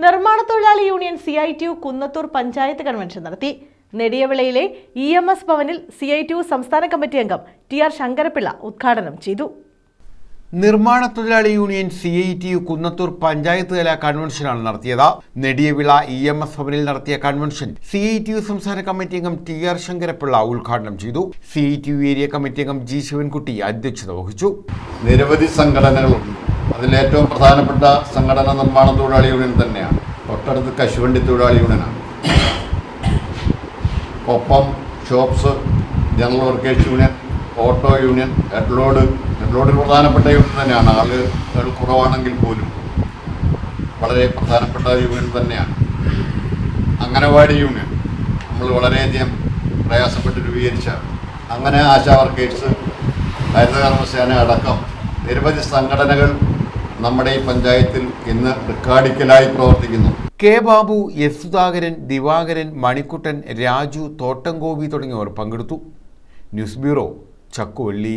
നിർമ്മാണ തൊഴിലാളി union CITU Kunnathur panchayat convention നടത്തി. നെടിയവിളയിലെ EMS ഭവനിൽ CITU സംസ്ഥാന കമ്മിറ്റി അംഗം TR ശങ്കരപ്പിള്ള ഉദ്ഘാടനം ചെയ്തു. നിർമ്മാണ തൊഴിലാളി യൂണിയൻ CITU കുന്നത്തൂർ പഞ്ചായത്ത് തല കൺവെൻഷനാണ് നടത്തിയത്. നെടിയവിള EMS ഭവനിൽ നടത്തിയ കൺവെൻഷൻ CITU സംസ്ഥാന കമ്മിറ്റി അംഗം TR ശങ്കരപ്പിള്ള ഉദ്ഘാടനം ചെയ്തു. CITU ഏരിയ കമ്മിറ്റി അംഗം G ശിവൻകുട്ടി അധ്യക്ഷത വഹിച്ചു. നിരവധി സംഘടനകളുണ്ട്. അതിലേറ്റവും പ്രധാനപ്പെട്ട സംഘടന നിർമ്മാണ തൊഴിലാളി യൂണിയൻ തന്നെയാണ്. തൊട്ടടുത്ത് കശുവണ്ടി തൊഴിലാളി യൂണിയനാണ്. ഒപ്പം shops, general workers union, auto union, ഹെഡ്ലോഡിൽ പ്രധാനപ്പെട്ട യൂണിയൻ തന്നെയാണ്. ആളുകൾ കുറവാണെങ്കിൽ പോലും വളരെ പ്രധാനപ്പെട്ട യൂണിയൻ തന്നെയാണ്. അംഗനവാടി യൂണിയൻ നമ്മൾ വളരെയധികം പ്രയാസപ്പെട്ട് രൂപീകരിച്ച, അങ്ങനെ ആശാ വർക്കേഴ്സ്, ഹരിതകർമ്മസേന അടക്കം നിരവധി സംഘടനകൾ നമ്മുടെ ഈ പഞ്ചായത്തിൽ ഇന്ന് റെക്കോർഡിക്കലായി പ്രവർത്തിക്കുന്നു. K. ബാബു, S. സുധാകരൻ, ദിവാകരൻ, മണിക്കുട്ടൻ, രാജു, തോട്ടംഗോപി തുടങ്ങിയവർ പങ്കെടുത്തു. News bureau, Chakkuvalli.